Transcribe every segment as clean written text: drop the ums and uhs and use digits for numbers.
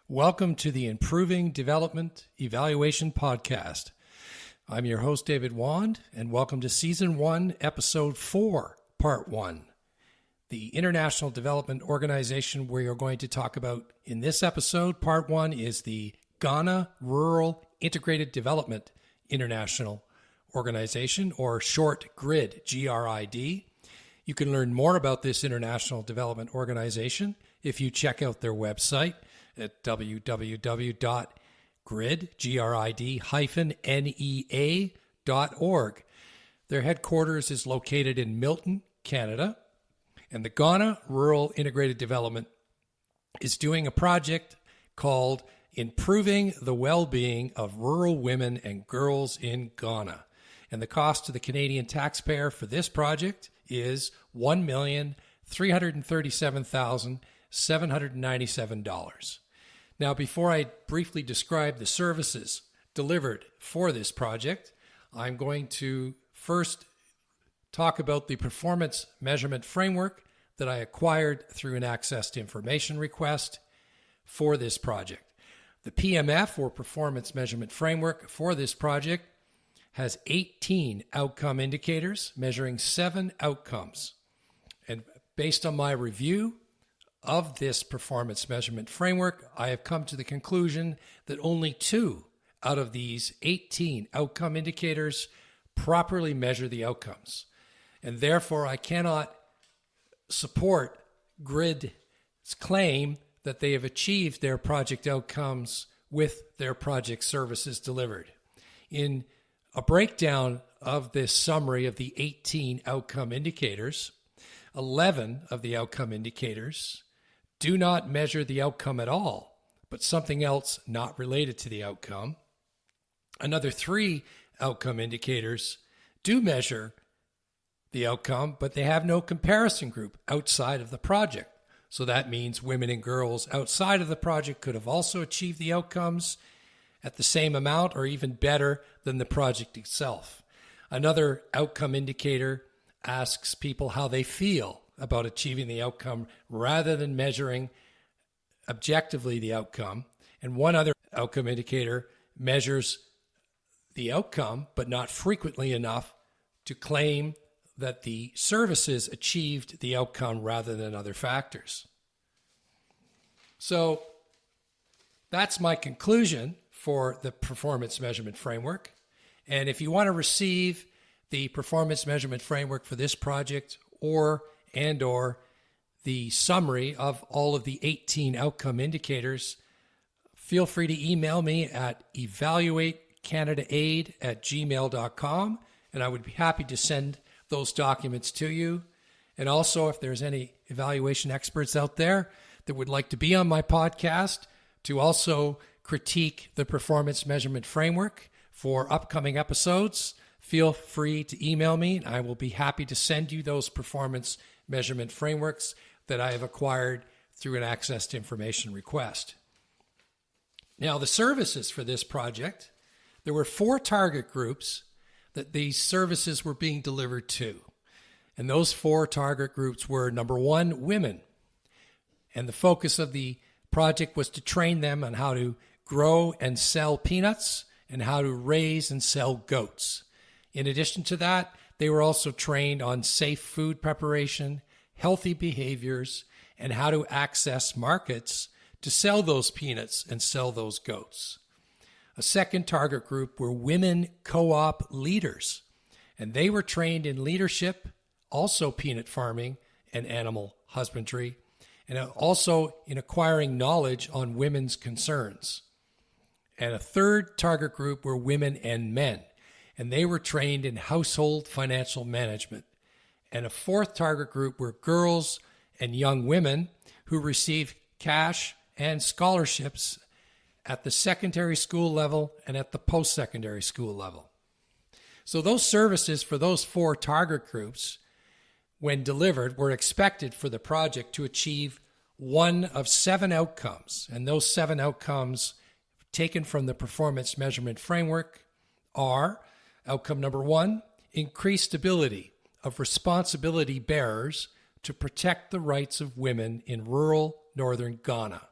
Welcome to the Improving Development Evaluation Podcast. I'm your host, David Wand, and welcome to Season 1, Episode 4, Part 1. The International Development Organization we are going to talk about in this episode, Part 1, is the Ghana Rural Integrated Development International Organization, or short GRID, G-R-I-D. You can learn more about this International Development Organization if you check out their website at www.grid-nea.org. Their headquarters is located in Milton, Canada, and the Ghana Rural Integrated Development is doing a project called Improving the Well-Being of Rural Women and Girls in Ghana. And the cost to the Canadian taxpayer for this project is $1,337,797. Now, before I briefly describe the services delivered for this project, I'm going to first talk about the performance measurement framework that I acquired through an Access to Information request for this project. The PMF, or Performance Measurement Framework, for this project has 18 outcome indicators measuring 7 outcomes. And based on my review of this performance measurement framework, I have come to the conclusion that only 2 out of these 18 outcome indicators properly measure the outcomes. And therefore, I cannot support GRID's claim that they have achieved their project outcomes with their project services delivered. In a breakdown of this summary of the 18 outcome indicators, 11 of the outcome indicators do not measure the outcome at all, but something else not related to the outcome. Another 3 outcome indicators do measure the outcome, but they have no comparison group outside of the project. So that means women and girls outside of the project could have also achieved the outcomes at the same amount or even better than the project itself. Another outcome indicator asks people how they feel about achieving the outcome rather than measuring objectively the outcome. And one other outcome indicator measures the outcome, but not frequently enough to claim that the services achieved the outcome rather than other factors. So that's my conclusion for the performance measurement framework. And if you want to receive the performance measurement framework for this project or the summary of all of the 18 outcome indicators, feel free to email me at evaluatecanadaaid@gmail.com, and I would be happy to send those documents to you. And also, if there's any evaluation experts out there that would like to be on my podcast to also critique the performance measurement framework for upcoming episodes, feel free to email me, and I will be happy to send you those performance measurement frameworks that I have acquired through an Access to Information request. Now, the services for this project, there were 4 target groups that these services were being delivered to. And those 4 target groups were, number 1, women. And the focus of the project was to train them on how to grow and sell peanuts and how to raise and sell goats. In addition to that, they were also trained on safe food preparation, healthy behaviors, and how to access markets to sell those peanuts and sell those goats. A second target group were women co-op leaders, and they were trained in leadership, also peanut farming and animal husbandry, and also in acquiring knowledge on women's concerns. And a third target group were women and men, and they were trained in household financial management. And a fourth target group were girls and young women who received cash and scholarships at the secondary school level and at the post-secondary school level. So those services for those 4 target groups, when delivered, were expected for the project to achieve 1 of 7 outcomes. And those 7 outcomes taken from the performance measurement framework are: outcome number 1, increased ability of responsibility bearers to protect the rights of women in rural northern Ghana.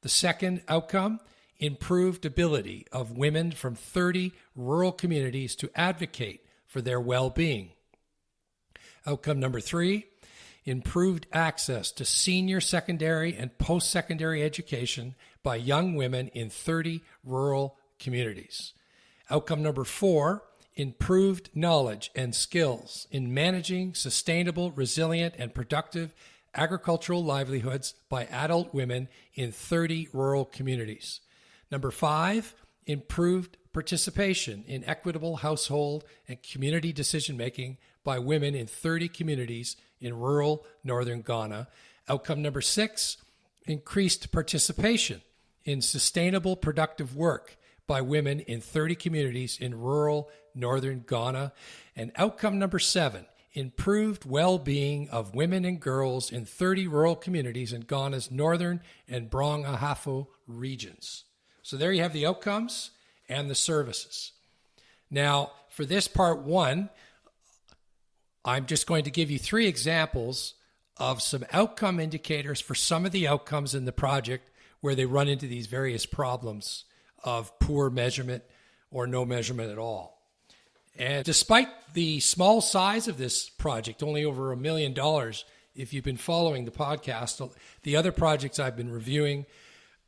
The second outcome, improved ability of women from 30 rural communities to advocate for their well-being. Outcome number 3, improved access to senior secondary and post-secondary education by young women in 30 rural communities. Outcome number 4, improved knowledge and skills in managing sustainable, resilient, and productive agricultural livelihoods by adult women in 30 rural communities. Number 5, improved participation in equitable household and community decision-making by women in 30 communities in rural northern Ghana. Outcome number 6, increased participation in sustainable, productive work by women in 30 communities in rural northern Ghana. And outcome number 7, improved well-being of women and girls in 30 rural communities in Ghana's northern and Brong Ahafo regions. So there you have the outcomes and the services. Now, for this part 1, I'm just going to give you 3 examples of some outcome indicators for some of the outcomes in the project where they run into these various problems of poor measurement or no measurement at all. And despite the small size of this project, only over $1 million, if you've been following the podcast, the other projects I've been reviewing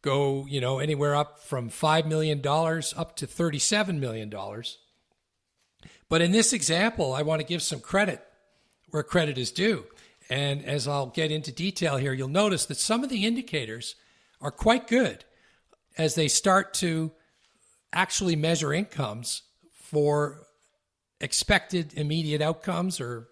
go, anywhere up from $5 million up to $37 million. But in this example, I want to give some credit where credit is due. And as I'll get into detail here, you'll notice that some of the indicators are quite good as they start to actually measure incomes for expected immediate outcomes or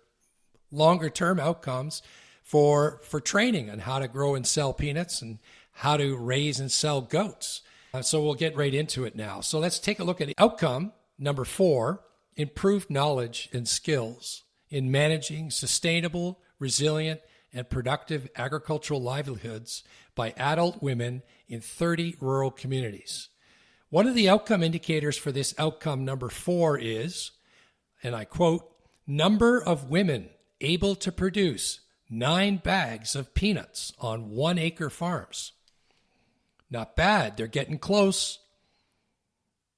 longer-term outcomes for training on how to grow and sell peanuts and how to raise and sell goats. So we'll get right into it now. So let's take a look at outcome number 4, improved knowledge and skills in managing sustainable, resilient, and productive agricultural livelihoods by adult women in 30 rural communities. One of the outcome indicators for this outcome number 4 is, and I quote, number of women able to produce 9 bags of peanuts on 1-acre farms. Not bad. They're getting close.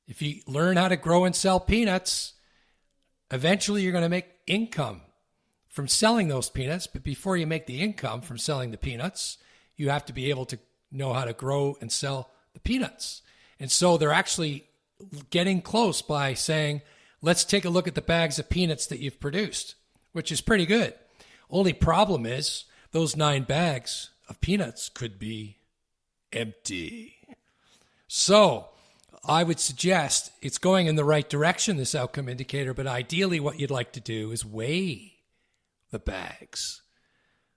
If you learn how to grow and sell peanuts, eventually you're going to make income from selling those peanuts. But before you make the income from selling the peanuts, you have to be able to know how to grow and sell the peanuts. And so they're actually getting close by saying, let's take a look at the bags of peanuts that you've produced, which is pretty good. Only problem is those 9 bags of peanuts could be empty. So I would suggest it's going in the right direction, this outcome indicator, but ideally what you'd like to do is weigh the bags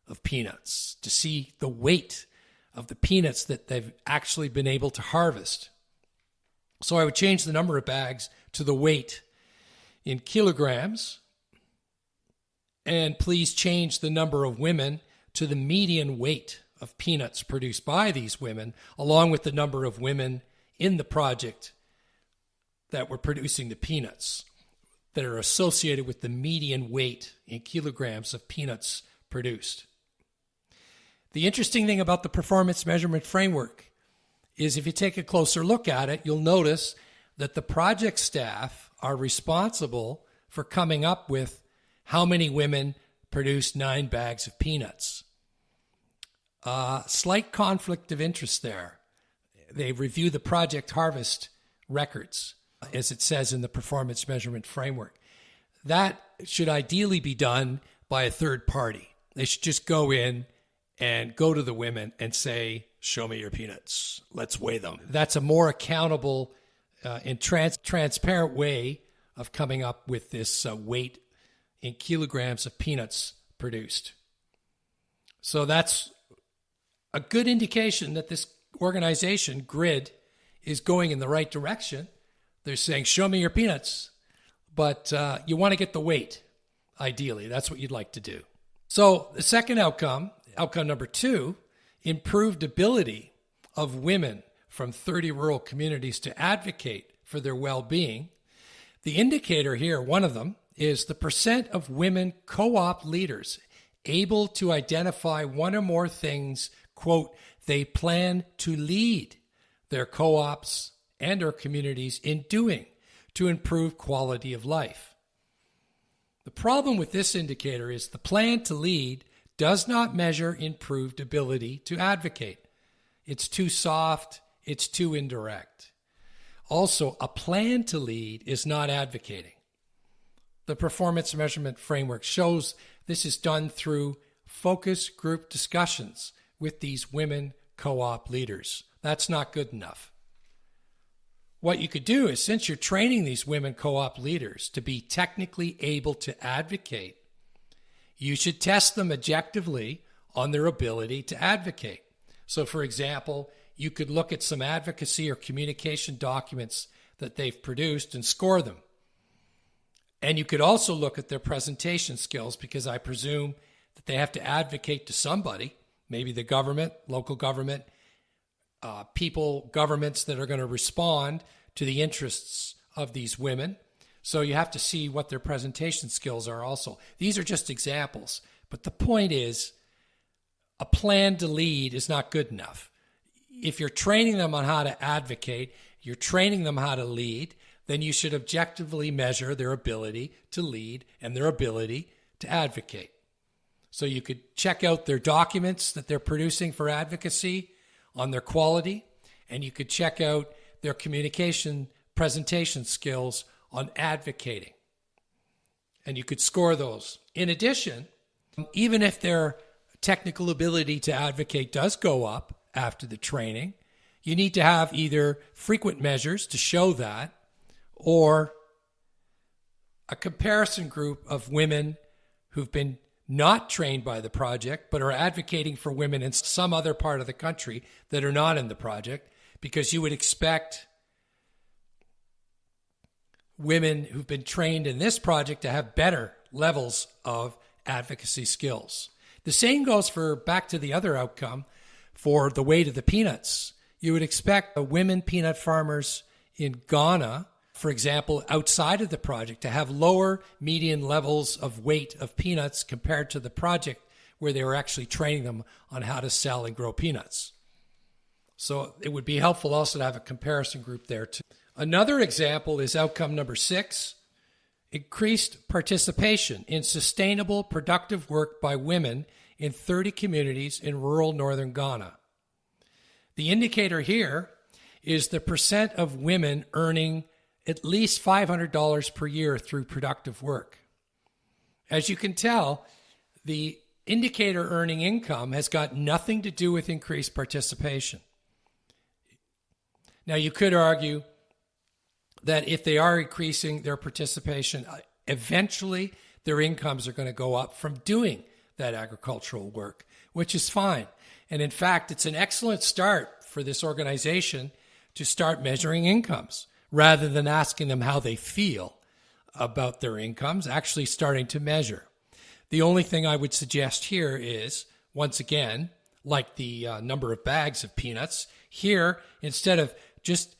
of peanuts to see the weight of the peanuts that they've actually been able to harvest. So I would change the number of bags to the weight in kilograms, and please change the number of women to the median weight of peanuts produced by these women, along with the number of women in the project that were producing the peanuts that are associated with the median weight in kilograms of peanuts produced. The interesting thing about the performance measurement framework is if you take a closer look at it, you'll notice that the project staff are responsible for coming up with how many women produced 9 bags of peanuts. Slight conflict of interest there. They review the project harvest records, as it says in the performance measurement framework. That should ideally be done by a third party. They should just go in and go to the women and say, show me your peanuts. Let's weigh them. That's a more accountable and transparent way of coming up with this weight in kilograms of peanuts produced. So that's a good indication that this organization, GRID, is going in the right direction. They're saying, show me your peanuts, but you want to get the weight, ideally. That's what you'd like to do. So the second outcome number 2, improved ability of women from 30 rural communities to advocate for their well-being. The indicator here, one of them, is the percent of women co-op leaders able to identify one or more things, quote, they plan to lead their co-ops and or communities in doing to improve quality of life. The problem with this indicator is the plan to lead does not measure improved ability to advocate. It's too soft, it's too indirect. Also, a plan to lead is not advocating. The performance measurement framework shows this is done through focus group discussions with these women co-op leaders. That's not good enough. What you could do is, since you're training these women co-op leaders to be technically able to advocate, you should test them objectively on their ability to advocate. So, for example, you could look at some advocacy or communication documents that they've produced and score them. And you could also look at their presentation skills, because I presume that they have to advocate to somebody, maybe the government, local government, governments that are going to respond to the interests of these women. So you have to see what their presentation skills are also. These are just examples. But the point is, a plan to lead is not good enough. If you're training them on how to advocate, you're training them how to lead, then you should objectively measure their ability to lead and their ability to advocate. So you could check out their documents that they're producing for advocacy on their quality, and you could check out their communication presentation skills on advocating. And you could score those. In addition, even if their technical ability to advocate does go up after the training, you need to have either frequent measures to show that, or a comparison group of women who've been not trained by the project but are advocating for women in some other part of the country that are not in the project, because you would expect women who've been trained in this project to have better levels of advocacy skills. The same goes for, back to the other outcome, for the weight of the peanuts. You would expect the women peanut farmers in Ghana, for example, outside of the project, to have lower median levels of weight of peanuts compared to the project where they were actually training them on how to sell and grow peanuts. So it would be helpful also to have a comparison group there too. Another example is outcome number 6, increased participation in sustainable, productive work by women in 30 communities in rural northern Ghana. The indicator here is the percent of women earning at least $500 per year through productive work. As you can tell, the indicator earning income has got nothing to do with increased participation. Now, you could argue that if they are increasing their participation, eventually their incomes are going to go up from doing that agricultural work, which is fine. And in fact, it's an excellent start for this organization to start measuring incomes rather than asking them how they feel about their incomes, actually starting to measure. The only thing I would suggest here is, once again, like the number of bags of peanuts, here, instead of just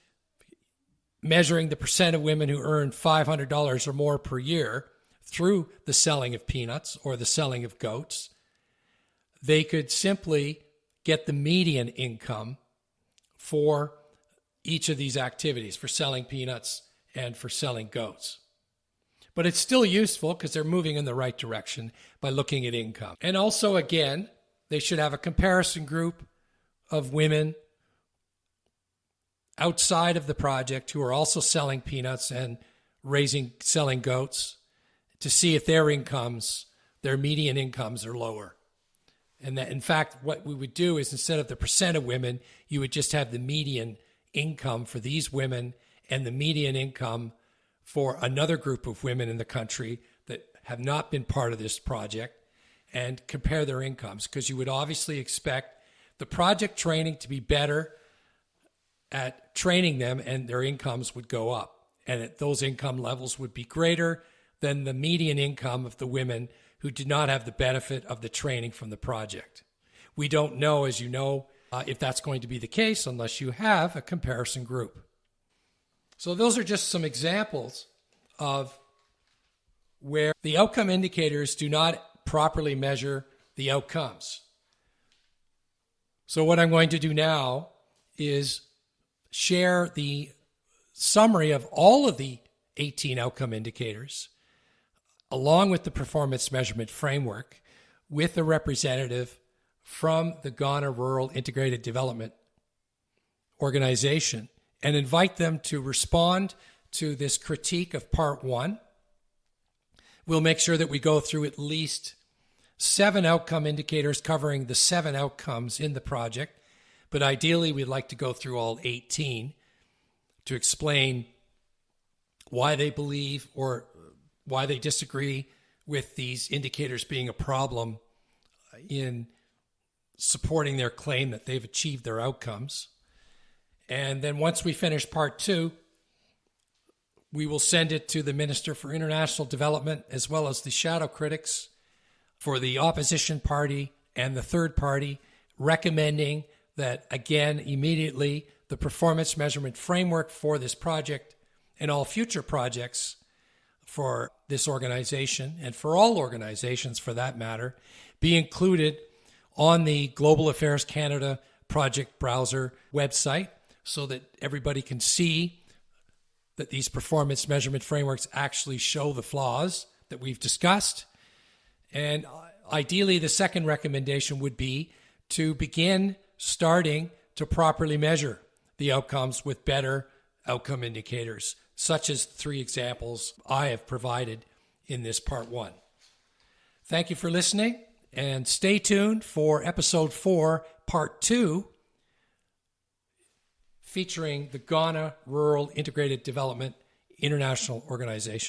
measuring the percent of women who earn $500 or more per year through the selling of peanuts or the selling of goats, they could simply get the median income for each of these activities, for selling peanuts and for selling goats. But it's still useful because they're moving in the right direction by looking at income. And also, again, they should have a comparison group of women outside of the project who are also selling peanuts and selling goats, to see if their incomes, their median incomes, are lower. And that, in fact, what we would do is, instead of the percent of women, you would just have the median income for these women and the median income for another group of women in the country that have not been part of this project, and compare their incomes, because you would obviously expect the project training to be better at training them, and their incomes would go up, and those income levels would be greater than the median income of the women who did not have the benefit of the training from the project. We don't know, as you know, if that's going to be the case unless you have a comparison group. So those are just some examples of where the outcome indicators do not properly measure the outcomes. So what I'm going to do now is share the summary of all of the 18 outcome indicators, along with the performance measurement framework, with a representative from the Ghana Rural Integrated Development Organization, and invite them to respond to this critique of part one. We'll make sure that we go through at least 7 outcome indicators covering the 7 outcomes in the project, but ideally we'd like to go through all 18 to explain why they believe or why they disagree with these indicators being a problem in supporting their claim that they've achieved their outcomes. And then once we finish part 2, we will send it to the Minister for International Development as well as the shadow critics for the opposition party and the third party, recommending that, again, immediately the performance measurement framework for this project and all future projects for this organization, and for all organizations for that matter, be included on the Global Affairs Canada project browser website so that everybody can see that these performance measurement frameworks actually show the flaws that we've discussed. And ideally, the second recommendation would be to begin starting to properly measure the outcomes with better outcome indicators, such as 3 examples I have provided in this part 1. Thank you for listening, and stay tuned for episode 4, part 2, featuring the Ghana Rural Integrated Development International Organization.